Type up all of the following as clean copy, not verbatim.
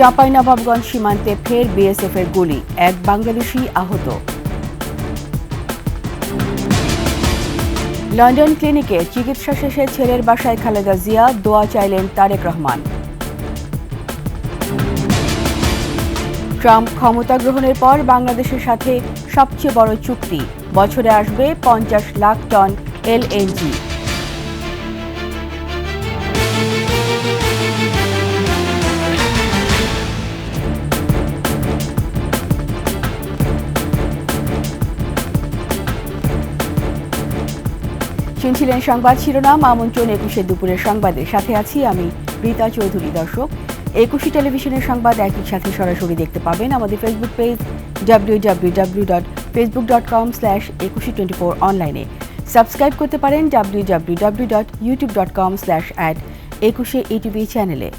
চাঁপাইনবাবগঞ্জ সীমান্তে ফের বিএসএফের গুলি, এক বাংলাদেশি আহত। লন্ডন ক্লিনিকে চিকিৎসা শেষে ছেলের বাসায় খালেদা জিয়া, দোয়া চাইলেন তারেক রহমান। ট্রাম্প ক্ষমতা গ্রহণের পর বাংলাদেশের সাথে সবচেয়ে বড় চুক্তি, বছরে আসবে 50 লাখ টন এলএনজি। শুনছিলেন সংবাদ শিরোনাম, আমন্ত্রণ 21 দুপুরের সংবাদে, সাথে আছি আমি রীতা চৌধুরী। দর্শক, 21 টেলিভিশনের সংবাদ একই সাথে সরাসরি দেখতে পাবেন আমাদের ফেসবুক পেজ www.facebook.com/2124 অনলাইনে। সাবস্ক্রাইব করতে পারেন www.youtube.com/@21etv চ্যানেলে।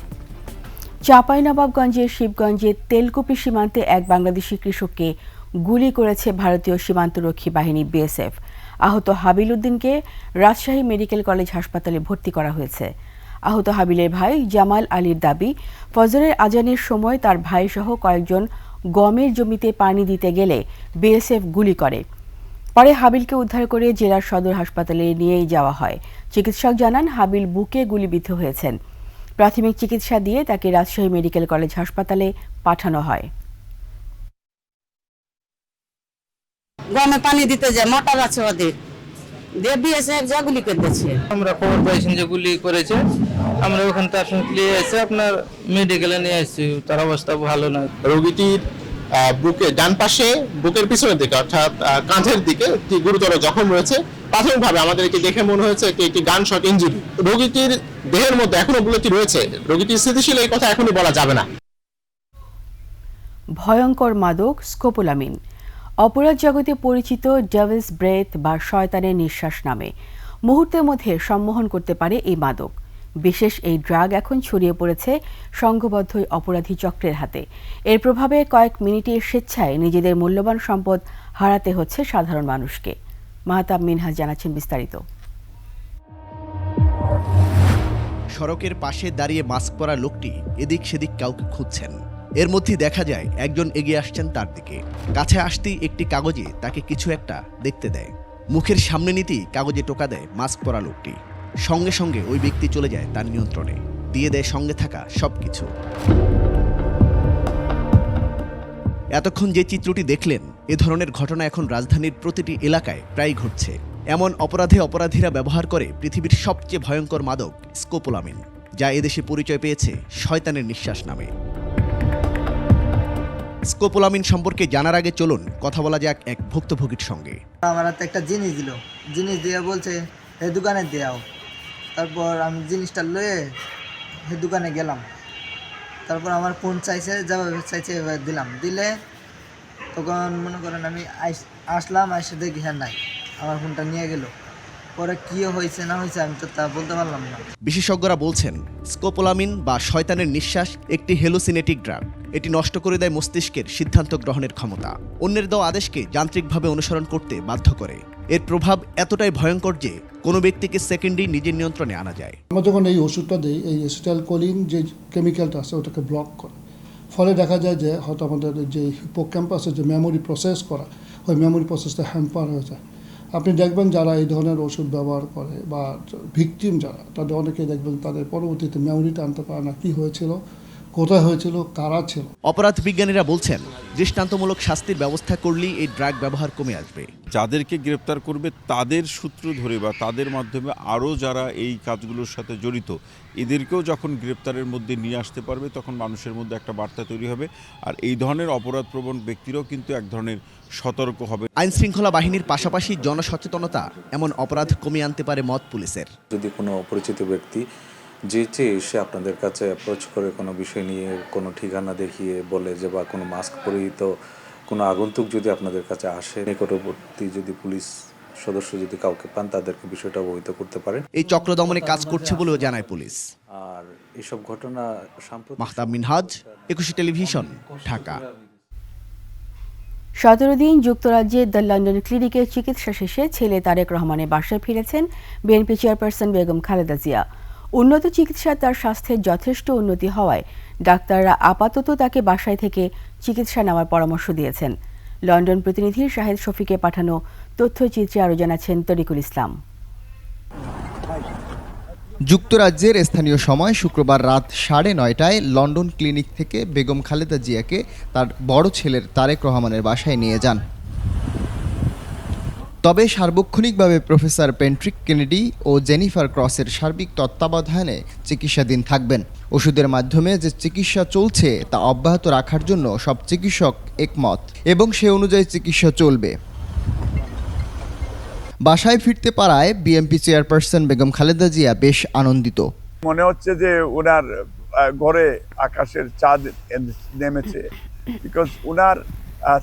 চাঁপাইনবাবগঞ্জের শিবগঞ্জের তেলকুপি সীমান্তে এক বাংলাদেশি কৃষককে গুলি করেছে ভারতীয় সীমান্তরক্ষী বাহিনী বিএসএফ। আহত হাবিল উদ্দিনকে রাজশাহী মেডিকেল কলেজ হাসপাতালে ভর্তি করা হয়েছে। আহত হাবিলের ভাই জামাল আলীর দাবি, ফজরের আজানের সময় তার ভাইসহ কয়েকজন গমের জমিতে পানি দিতে গেলে বিএসএফ গুলি করে। পরে হাবিলকে উদ্ধার করে জেলার সদর হাসপাতালে নিয়ে যাওয়া হয়। চিকিৎসক জানান, হাবিল বুকে গুলিবিদ্ধ হয়েছেন। প্রাথমিক চিকিৎসা দিয়ে তাকে রাজশাহী মেডিকেল কলেজ হাসপাতালে পাঠানো হয়। গমে পানি দিতে যায়, মোটর আছে ওদের দিয়ে বিএসএফ যা গুলি করতেছে। আমরা খবর পাইছেন যে গুলি করেছে, আমরা ওখান থেকে আসলে এসে আপনার মেডিকেলে নিয়ে আসছি। তার অবস্থা ভালো না। রোগীটির বুকে ডান পাশে বুকের পিছনের দিকে অর্থাৎ কাঁধের দিকে একটি গুরুতর জখম রয়েছে। প্রাথমিকভাবে আমাদেরকে দেখে মনে হয়েছে একটি গান শট ইনজুরি। রোগীটির দেহের মধ্যে এখনো বুলেটটি রয়েছে। রোগীটির স্থিতিশীল, এই কথা এখনই বলা যাবে না। ভয়ঙ্কর মাদক স্কোপোলামিন, অপরাধ জগতে পরিচিত ডেভিলস ব্রেথ বা শয়তানের নিঃশ্বাস নামে। মুহূর্তের মধ্যে সম্মোহন করতে পারে এই মাদক। বিশেষ এই ড্রাগ এখন ছড়িয়ে পড়েছে সংঘবদ্ধ অপরাধী চক্রের হাতে। এর প্রভাবে কয়েক মিনিটে স্বেচ্ছায় নিজেদের মূল্যবান সম্পদ হারাতে হচ্ছে সাধারণ মানুষকে। মাহতাব মিনহাজ জানাচ্ছেন বিস্তারিত। সড়কের পাশে দাঁড়িয়ে মাস্ক পরা লোকটি এদিক সেদিক কাউকে খুঁজছেন। এর মধ্যে দেখা যায় একজন এগিয়ে আসছেন তার দিকে। কাছে আসতেই একটি কাগজে তাকে কিছু একটা দেখতে দেয়। মুখের সামনে নিতেই কাগজে টোকা দেয় মাস্ক পরা লোকটি। সঙ্গে সঙ্গে ওই ব্যক্তি চলে যায় তার নিয়ন্ত্রণে, দিয়ে দেয় সঙ্গে থাকা সবকিছু। এতক্ষণ যে চিত্রটি দেখলেন, এ ধরনের ঘটনা এখন রাজধানীর প্রতিটি এলাকায় প্রায় ঘটছে। এমন অপরাধে অপরাধীরা ব্যবহার করে পৃথিবীর সবচেয়ে ভয়ঙ্কর মাদক স্কোপোলামিন, যা এদেশে পরিচয় পেয়েছে শয়তানের নিঃশ্বাস নামে। স্কোপোলামিন সম্পর্কে জানার আগে চলুন কথা বলা যাক এক ভুক্তভোগীর সঙ্গে। আমার হাতে একটা জিনিস দিল, জিনিস দিয়ে বলছে হে দোকানে দেও। তারপর আমি জিনিসটা লয়ে হে দোকানে গেলাম। তারপর আমার ফোন চাইছে, যেভাবে চাইছে এভাবে দিলাম। দিলে তখন মনে করেন আমি আসলাম, এসে দেখি হ্যাঁ নাই, আমার ফোনটা নিয়ে গেল। পরে কি হয়েছে না হয়েছে আমি তো তা বলতে পারলাম না। বিশেষজ্ঞরা বলছেন, স্কোপোলামিন বা শয়তানের নিঃশ্বাস একটি হেলুসিনেটিক ড্রাগ। এটি নষ্ট করে দেয় মস্তিষ্কের সিদ্ধান্ত গ্রহণের ক্ষমতা, অন্যের দেওয়া আদেশকে যান্ত্রিকভাবে অনুসরণ করতে বাধ্য করে। এর প্রভাব এতটাই ভয়ঙ্কর যে কোনো ব্যক্তিকে সেকেন্ডেই নিজের নিয়ন্ত্রণে আনা যায়। আমরা যখন এই ওষুধটা দিই, এই অ্যাসিটাইলকোলিন যে কেমিক্যালটা আছে ওটাকে ব্লক করে, ফলে দেখা যায় যে হয়তো আমাদের যে হিপোক্যাম্পাসের যে মেমোরি প্রসেস করা, ওই মেমোরি প্রসেসটা হ্যাম্পার হয়ে যায়। আপনি দেখবেন যারা এই ধরনের ওষুধ ব্যবহার করে বা ভিকটিম যারা, তাদের অনেকেই দেখবেন তাদের পরবর্তীতে মেমোরিটা আনতে পারে না, কী হয়েছিল, কোথায় হয়েছিল, কারা ছিল। অপরাধ বিজ্ঞানীরা বলছেন, দৃষ্টান্তমূলক শাস্তির ব্যবস্থা করলেই এই ড্রাগ ব্যবহার কমে আসবে। যাদেরকে গ্রেপ্তার করবে তাদের সূত্র ধরে বা তাদের মাধ্যমে আরও যারা এই কাজগুলোর সাথে জড়িত, এদেরকেও যখন গ্রেপ্তারের মধ্যে নিয়ে আসতে পারবে, তখন মানুষের মধ্যে একটা বার্তা তৈরি হবে। আর এই ধরনের অপরাধপ্রবণ ব্যক্তিরাও কিন্তু এক ধরনের সতর্ক হবে। আইন শৃঙ্খলা বাহিনীর পাশাপাশি জনসচেতনতা এমন অপরাধ কমিয়ে আনতে পারে মত পুলিশের। যদি কোনো অপরিচিত ব্যক্তি যেচে এসে আপনাদের কাছে অ্যাপ্রোচ করে কোনো বিষয় নিয়ে কোনো ঠিকানা দেখিয়ে বলে যে, বা কোনো মাস্ক পরিহিত কোনো আগন্তুক যদি আপনাদের কাছে আসে, নিকটবর্তী যদি পুলিশ সদস্য যদি কাউকে পান, তাদেরকে বিষয়টা অবহিত করতে পারেন। এই চক্র দমনে কাজ করছে বলেও জানায় পুলিশ। আর এসব ঘটনা সাম্প্রতিক। মাহতাব মিনহাজ, 21 টেলিভিশন, ঢাকা। 17 দিন যুক্তরাজ্যের দ্য লন্ডন ক্লিনিকে চিকিৎসা শেষে ছেলে তারেক রহমানের বাসায় ফিরেছেন বিএনপি চেয়ারপারসন বেগম খালেদা জিয়া। উন্নত চিকিৎসা তার স্বাস্থ্যের যথেষ্ট উন্নতি হওয়ায় ডাক্তাররা আপাতত তাকে বাসায় থেকে চিকিৎসা নেওয়ার পরামর্শ দিয়েছেন। লন্ডন প্রতিনিধি শাহেদ শফিকে পাঠানো তথ্যচিত্রে আরও জানাচ্ছেন তরিকুল ইসলাম। যুক্তরাজ্যের স্থানীয় সময় শুক্রবার রাত 9:30টায় লন্ডন ক্লিনিক থেকে বেগম খালেদা জিয়াকে তার বড় ছেলের তারেক রহমানের বাসায় নিয়ে যান। তবে সার্বক্ষণিকভাবে প্রফেসর পেট্রিক কেনেডি ও জেনিফার ক্রসের সার্বিক তত্ত্বাবধানে চিকিৎসাধীন থাকবেন। ওষুধের মাধ্যমে যে চিকিৎসা চলছে তা অব্যাহত রাখার জন্য সব চিকিৎসক একমত এবং সে অনুযায়ী চিকিৎসা চলবে। বাসায় ফিরতে পারায় বিএনপি চেয়ারপারসন বেগম খালেদা জিয়া বেশ আনন্দিত। মনে হচ্ছে যে ওনার ঘরে আকাশের চাঁদ নেমেছে, বিকজ ওনার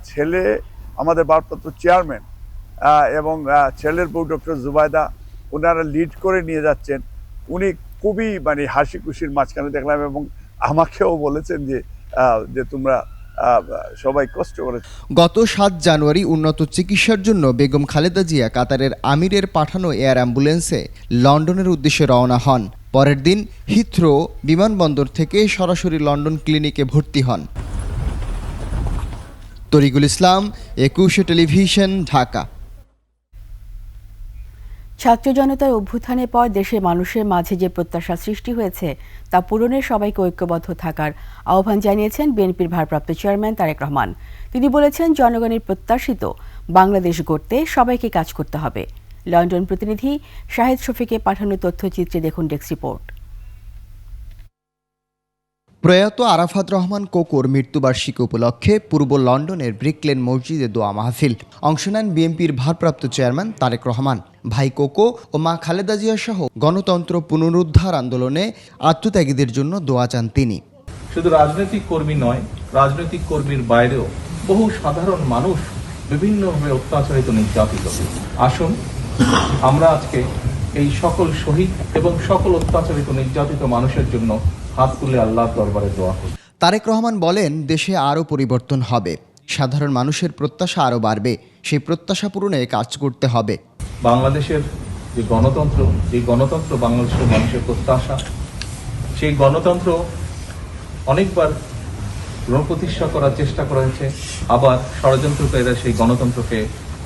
ছেলে আমাদের ভারপ্রাপ্ত চেয়ারম্যান এবং ছেলের বউ ডক্টর জুবাইদা ওনারা লিড করে নিয়ে যাচ্ছেন। উনি খুবই হাসি খুশির মাঝখানে দেখলাম এবং আমাকেও বলেছেন যে তোমরা সবাই কষ্ট করেছে। গত 7 জানুয়ারি উন্নত চিকিৎসার জন্য বেগম খালেদা জিয়া কাতারের আমিরের পাঠানো এয়ার অ্যাম্বুলেন্সে লন্ডনের উদ্দেশ্যে রওনা হন। পরের দিন হিথ্রো বিমানবন্দর থেকে সরাসরি লন্ডন ক্লিনিকে ভর্তি হন। তরিকুল ইসলাম, 21 টেলিভিশন, ঢাকা। ছাত্র জনতার অভ্যুত্থানের পর দেশের মানুষের মাঝে যে প্রত্যাশা সৃষ্টি হয়েছে তা পূরণে সবাইকে ঐক্যবদ্ধ থাকার আহ্বান জানিয়েছেন বিএনপির ভারপ্রাপ্ত চেয়ারম্যান তারেক রহমান। তিনি বলেছেন, জনগণের প্রত্যাশিত বাংলাদেশ গড়তে সবাইকে কাজ করতে হবে। লন্ডন প্রতিনিধি শাহেদ শফিকে পাঠানো তথ্যচিত্রে দেখুন ডেস্ক রিপোর্ট। প্রয়াত আরাফাত রহমান কোকোর মৃত্যুবার্ষিকী উপলক্ষে পূর্ব লন্ডনের ব্রিকলেন মসজিদে দোয়া মাহফিল। অংশ নেন বিএনপির ভারপ্রাপ্ত চেয়ারম্যান তারেক রহমান। ভাই কোকো ও মা খালেদা জিয়া সহ গণতন্ত্র পুনরুদ্ধার আন্দোলনে আত্মত্যাগীদের জন্য দোয়া চান তিনি। শুধু রাজনৈতিক কর্মী নয়, রাজনৈতিক কর্মীর বাইরেও বহু সাধারণ মানুষ বিভিন্নভাবে অত্যাচারিত, নির্যাতিত। আসুন আমরা আজকে এই সকল শহীদ এবং সকল অত্যাচারিত, নির্যাতিত মানুষের জন্য হাত তুলে আল্লাহর দরবারে দোয়া করি। তারেক রহমান বলেন, দেশে আরও পরিবর্তন হবে, সাধারণ মানুষের প্রত্যাশা আরও বাড়বে, সেই প্রত্যাশা পূরণে কাজ করতে হবে। বাংলাদেশের যে গণতন্ত্র বাংলাদেশের মানুষের প্রত্যাশা, সেই গণতন্ত্র অনেকবার পুনঃপ্রতিষ্ঠা করার চেষ্টা করা হয়েছে, আবার ষড়যন্ত্রকারীরা সেই গণতন্ত্রকে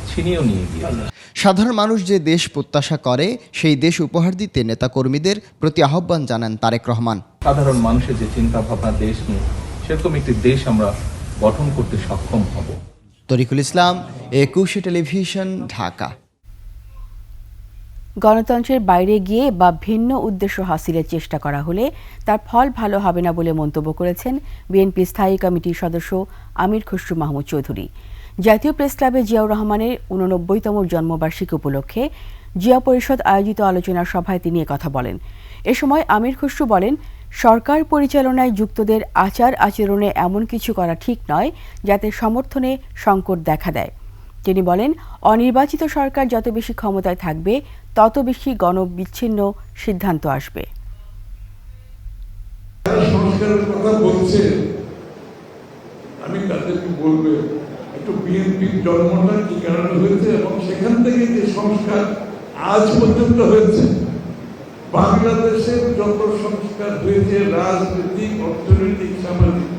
ছিনিয়েও নিয়ে গিয়েছে। সাধারণ মানুষ যে দেশ প্রত্যাশা করে সেই দেশ উপহার দিতে নেতাকর্মীদের প্রতি আহ্বান জানান তারেক রহমান। সাধারণ মানুষের যে চিন্তা ভাবনা দেশ নিয়ে, সেরকম একটি দেশ আমরা গঠন করতে সক্ষম হব। তরিকুল ইসলাম, 21 টেলিভিশন, ঢাকা। গণতন্ত্রের বাইরে গিয়ে বা ভিন্ন উদ্দেশ্য হাসিলের চেষ্টা করা হলে তার ফল ভালো হবে না বলে মন্তব্য করেছেন বিএনপি স্থায়ী কমিটির সদস্য আমির খসরু মাহমুদ চৌধুরী। জাতীয় প্রেস ক্লাবে জিয়াউর রহমানের 89তম জন্মবার্ষিকী উপলক্ষে জিয়া পরিষদ আয়োজিত আলোচনা সভায় তিনি কথা বলেন। এ সময় আমির খসরু বলেন, সরকার পরিচালনায় যুক্তদের আচার আচরণে এমন কিছু করা ঠিক নয় যাতে সমর্থনে সংকট দেখা দেয়। তিনি বলেন, অনির্বাচিত সরকার যত বেশি ক্ষমতায় থাকবে তত বেশি গণবিচ্ছিন্ন সিদ্ধান্ত আসবে। সংস্কারের কথা বলছে, আমি তাদেরকে বলবো একটু বিএনপির জন্মটা কি কারণে হয়েছে এবং সেখান থেকে যে সংস্কার আজ পর্যন্ত হয়েছে, বাংলাদেশের যত সংস্কার হয়েছে রাজনৈতিক, অর্থনৈতিক, সামাজিক,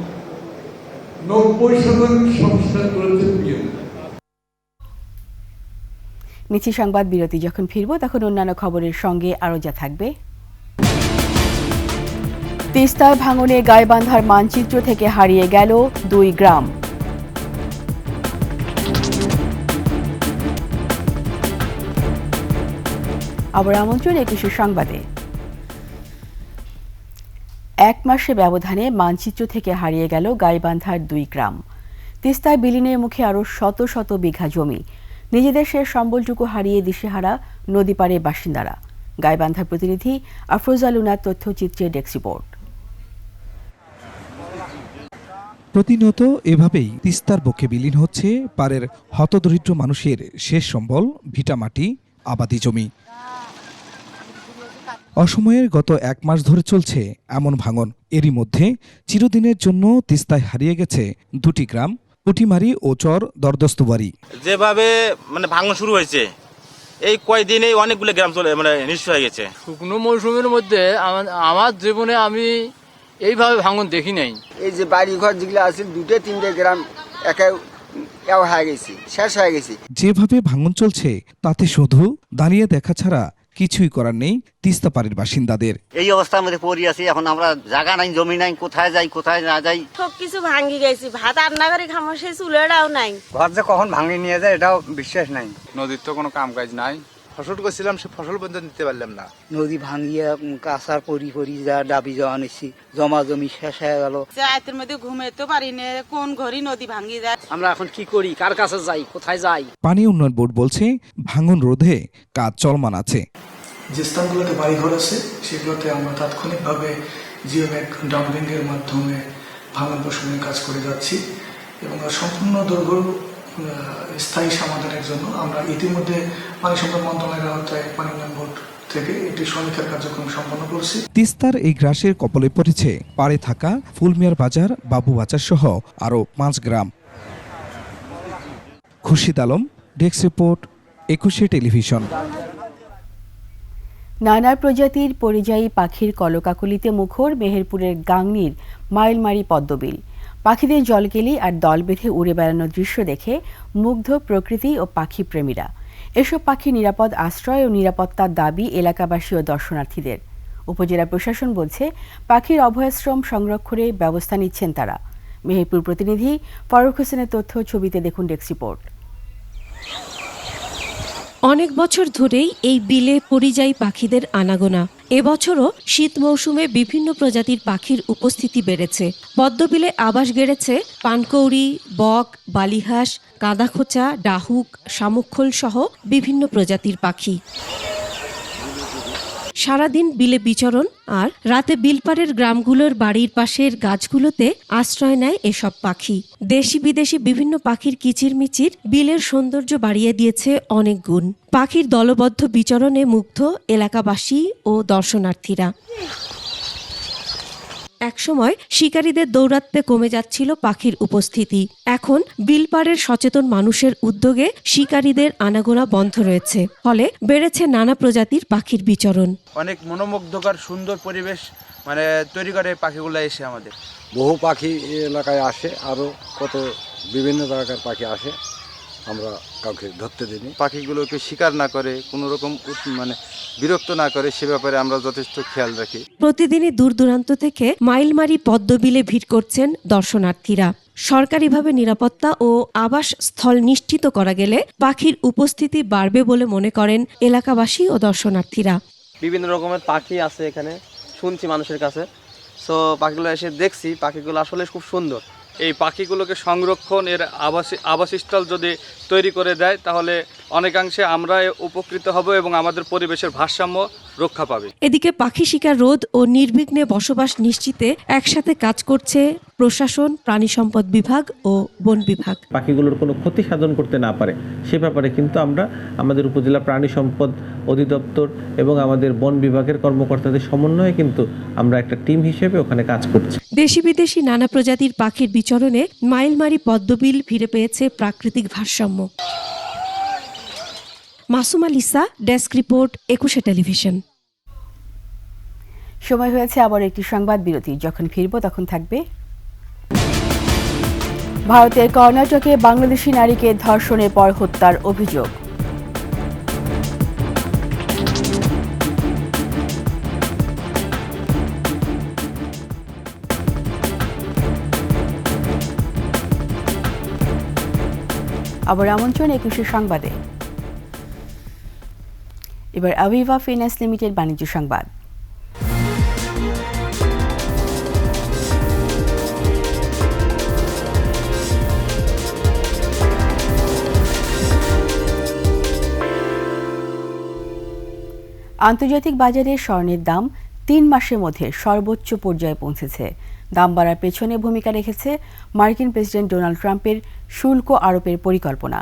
90% সংস্কার করেছে বিএনপি। নিচি সংবাদ বিরতি। যখন ফিরব তখন অন্যান্য খবরের সঙ্গে আরও যা থাকবে। তিস্তায় ভাঙনে গাইবান্ধার মানচিত্র থেকে হারিয়ে গেল 2 গ্রাম। আবার আমন্ত্রণ 21 সংবাদে। 1 মাসে ব্যবধানে মানচিত্র থেকে হারিয়ে গেল গাইবান্ধার 2 গ্রাম। তিস্তায় বিলীনের মুখে আরও শত শত বিঘা জমি। নিজেদের শেষ সম্বলটুকু হারিয়ে দিশেহারা নদী পাড়ের বাসিন্দারা। গাইবান্ধার প্রতিনিধি আফরোজা লুনার তথ্যচিত্রে ডেস্ক রিপোর্ট। প্রতিনিয়ত এভাবেই তিস্তার বুকে বিলীন হচ্ছে পাড়ের হতদরিদ্র মানুষের শেষ সম্বল, ভিটামাটি, আবাদি জমি। অসময়ের গত 1 মাস ধরে চলছে এমন ভাঙন। এরই মধ্যে চিরদিনের জন্য তিস্তায় হারিয়ে গেছে 2টি গ্রাম, পুটিমারি ও চর দরদস্তবাড়ি। যেভাবে ভাঙন শুরু হয়েছে, এই কয়দিনেই অনেকগুলো গ্রাম চলে মানে নিঃস্ব হয়ে গেছে। শুকনো মৌসুমের মধ্যে আমার জীবনে আমি এইভাবে ভাঙন দেখি নাই। এই যে বাড়ি ঘর যেগুলো আছে 2-3 গ্রাম হয়ে গেছে, শেষ হয়ে গেছে। যেভাবে ভাঙন চলছে তাতে শুধু দাঁড়িয়ে দেখা ছাড়া কিছুই করার নেই তিস্তা পাড়ের বাসিন্দাদের। এই অবস্থার মধ্যে পড়ে আছি, এখন আমরা জায়গা নাই, জমি নাই, কোথায় যাই কোথায় না যাই। সবকিছু ভাঙি গেছি, ভাত রান্না করে খামো, সেই চুলাটাও নাই। ঘর যে কখন ভাঙি নিয়ে যায় এটাও বিশ্বাস নাই। নদীর তো কোনো কাম কাজ নাই, ফসল করছিলাম সে ফসল পর্যন্ত নিতে পারলাম না। নদী ভাঙিয়ে কাঁচার পরি যা ডাবি জমা নিচ্ছি, জমা জমি শেষ হয়ে গেল। রাতের মধ্যে ঘুমাইতে পারি না, কোন ঘরে নদী ভাঙি যায়। আমরা এখন কি করি, কার কাছে যাই, কোথায় যাই? পানি উন্নয়ন বোর্ড বলছে ভাঙন রোধে কাজ চলমান আছে। যে স্থানগুলোতে বাড়িঘর আছে সেগুলোতে আমরা তাৎক্ষণিকভাবে জিওব্যাগ ডাম্পিং এর মাধ্যমে ভাঙন প্রশমনের কাজ করে যাচ্ছি এবং সম্পূর্ণ দৈর্ঘ্য স্থায়ী সমাধানের জন্য আমরা ইতিমধ্যে পানি সম্পদ মন্ত্রণালয়ের আওতায় পানি উন্নয়ন বোর্ড থেকে একটি সমীক্ষার কার্যক্রম সম্পন্ন করছি। তিস্তার এই গ্রাসের কবলে পড়েছে পাড়ে থাকা ফুলমিয়ার বাজার, বাবু বাজার সহ আরও 5 গ্রাম। Khurshid Alam, desk report, 21 television. নানা প্রজাতির পরিযায়ী পাখির কলকাকলিতে মুখর মেহেরপুরের গাংনীর মাইলমারি পদ্মবিল। পাখিদের জলকেলি আর দল বেঁধে উড়ে বেড়ানোর দৃশ্য দেখে মুগ্ধ প্রকৃতি ও পাখি প্রেমীরা। এসব পাখির নিরাপদ আশ্রয় ও নিরাপত্তার দাবি এলাকাবাসী ও দর্শনার্থীদের। উপজেলা প্রশাসন বলছে পাখির অভয়াশ্রম সংরক্ষণে ব্যবস্থা নিচ্ছেন তারা। মেহেরপুর প্রতিনিধি ফারুক হোসেনের তথ্য, ছবিতে দেখুন ডেস্ক রিপোর্ট। অনেক বছর ধরেই এই বিলে পরিযায়ী পাখিদের আনাগোনা। এবছরও শীত মৌসুমে বিভিন্ন প্রজাতির পাখির উপস্থিতি বেড়েছে। পদ্মবিলে আবাস গেড়েছে পানকৌড়ি, বক, বালিহাঁস, কাদাখোঁচা, ডাহুক, শামুকখোল সহ বিভিন্ন প্রজাতির পাখি। সারাদিন বিলে বিচরণ আর রাতে বিলপাড়ের গ্রামগুলোর বাড়ির পাশের গাছগুলোতে আশ্রয় নেয় এসব পাখি। দেশি বিদেশি বিভিন্ন পাখির কিচিরমিচির বিলের সৌন্দর্য বাড়িয়ে দিয়েছে অনেক গুণ। পাখির দলবদ্ধ বিচরণে মুগ্ধ এলাকাবাসী ও দর্শনার্থীরা। একসময় শিকারীদের দৌরাত্ম্যে কমে যাচ্ছিল পাখির উপস্থিতি। এখন বিলপাড়ের সচেতন মানুষের উদ্যোগে শিকারীদের আনাগোনা বন্ধ রয়েছে, ফলে বেড়েছে নানা প্রজাতির পাখির বিচরণ। অনেক মনোমুগ্ধকর সুন্দর পরিবেশ মানে তৈরি করে পাখিগুলো এসে আমাদের। বহু পাখি এলাকায় আসে, আরও কত বিভিন্ন জায়গার পাখি আসে, আমরা কাউকে ধরতে দিই। পাখিগুলোকে শিকার না করে কোনো রকম মানে বিরক্ত না করে সে ব্যাপারে আমরা যথেষ্ট খেয়াল রাখি। প্রতিদিনই দূর দূরান্ত থেকে মাইলমারি পদ্মবিলে ভিড় করছেন দর্শনার্থীরা। সরকারিভাবে নিরাপত্তা ও আবাস স্থল নিশ্চিত করা গেলে পাখির উপস্থিতি বাড়বে বলে মনে করেন এলাকাবাসী ও দর্শনার্থীরা। বিভিন্ন রকমের পাখি আছে এখানে, শুনছি মানুষের কাছে। সো পাখিগুলো এসে দেখছি, পাখিগুলো আসলে খুব সুন্দর। এই পাখিগুলোকে সংরক্ষণ এর আবাসস্থল যদি তৈরি করে দেয় তাহলে অনেকাংশে আমরা উপকৃত হব এবং আমাদের পরিবেশের ভারসাম্য রক্ষা পাবে। এদিকে পাখি শিকার রোধ ও নির্বিঘ্নে বসবাস নিশ্চিতে একসাথে কাজ করছে প্রশাসন, প্রাণী সম্পদ বিভাগ ও বন বিভাগ। পাখিগুলোর কোনো ক্ষতি সাধন করতে না পারে সে ব্যাপারে কিন্তু আমরা আমাদের উপজেলা প্রাণী সম্পদ অধিদপ্তর এবং আমাদের বন বিভাগের কর্মকর্তাদের সমন্বয়ে কিন্তু আমরা একটা টিম হিসেবে ওখানে কাজ করছি। দেশি বিদেশি নানা প্রজাতির পাখির বিচরণে মাইলমারি পদ্মবিল ফিরে পেয়েছে প্রাকৃতিক ভারসাম্য। Masuma Lisa, desk report, 21 television. সময় হয়েছে আবার একটি সংবাদ বিরতি। যখন ফিরব তখন থাকবে ভারতের কর্ণাটকে বাংলাদেশি নারীকে ধর্ষণের পর হত্যার অভিযোগ। আবার আমন্ত্রণ 21 সংবাদে। এবার আভিভা ফিন্যান্স লিমিটেড বাণিজ্য সংবাদ। আন্তর্জাতিক বাজারে স্বর্ণের দাম 3 মাসের মধ্যে সর্বোচ্চ পর্যায়ে পৌঁছেছে। দাম বাড়ার পেছনে ভূমিকা রেখেছে মার্কিন প্রেসিডেন্ট ডোনাল্ড ট্রাম্পের শুল্ক আরোপের পরিকল্পনা।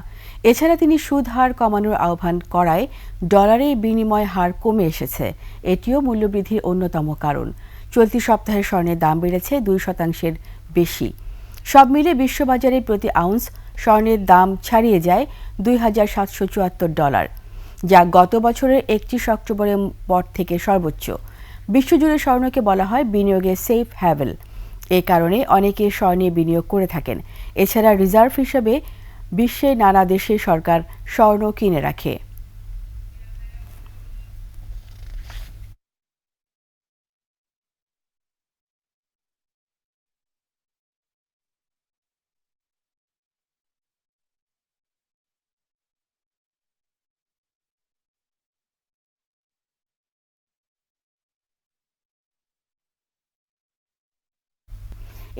এছাড়া তিনি সুদ হার কমানোর আহ্বান করায় ডলারের বিনিময় হার কমে এসেছে। এটিও মূল্যবৃদ্ধির অন্যতম কারণ। চলতি সপ্তাহে স্বর্ণের দাম বেড়েছে 2% বেশি। সব মিলে বিশ্ববাজারে প্রতি আউন্স স্বর্ণের দাম ছাড়িয়ে যায় $2,774। যা গত বছরের 31 অক্টোবরের পর থেকে সর্বোচ্চ। বিশ্বজুড়ে স্বর্ণকে বলা হয় বিনিয়োগের সেফ হ্যাভেল। এ কারণে অনেকে স্বর্ণে বিনিয়োগ করে থাকেন। এছাড়া রিজার্ভ হিসেবে বিশ্বের নানা দেশে সরকার স্বর্ণ কিনে রাখে।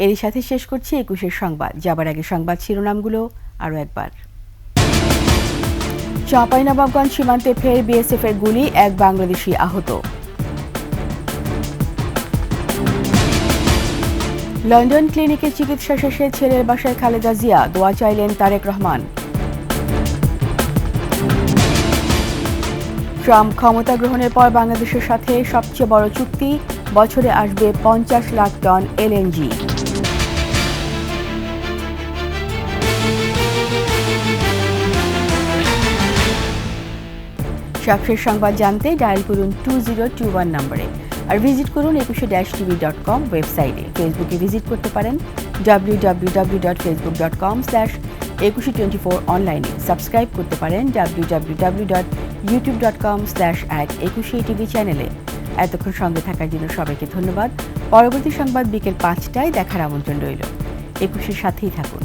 এরই সাথে শেষ করছি 21-এর সংবাদ। যাবার আগে সংবাদ শিরোনামগুলো আরও একবার। চাঁপাইনবাবগঞ্জ সীমান্তে ফের বিএসএফ এর গুলি, এক বাংলাদেশি আহত। লন্ডন ক্লিনিকে চিকিৎসা শেষে ছেলের বাসায় খালেদা জিয়া, দোয়া চাইলেন তারেক রহমান। ট্রাম্প ক্ষমতা গ্রহণের পর বাংলাদেশের সাথে সবচেয়ে বড় চুক্তি, বছরে আসবে 50 লাখ টন এলএনজি। সবশেষ সংবাদ জানতে ডায়াল করুন 2021 নম্বরে, আর ভিজিট করুন 21-tv.com ওয়েবসাইটে। ফেসবুকে ভিজিট করতে পারেন www.facebook.com/2124 অনলাইনে। সাবস্ক্রাইব করতে পারেন www.youtube.com/@21tv চ্যানেলে। এতক্ষণ সঙ্গে থাকার জন্য সবাইকে ধন্যবাদ। পরবর্তী সংবাদ বিকেল 5টায় দেখার আমন্ত্রণ রইল। 21-এর সাথেই থাকুন।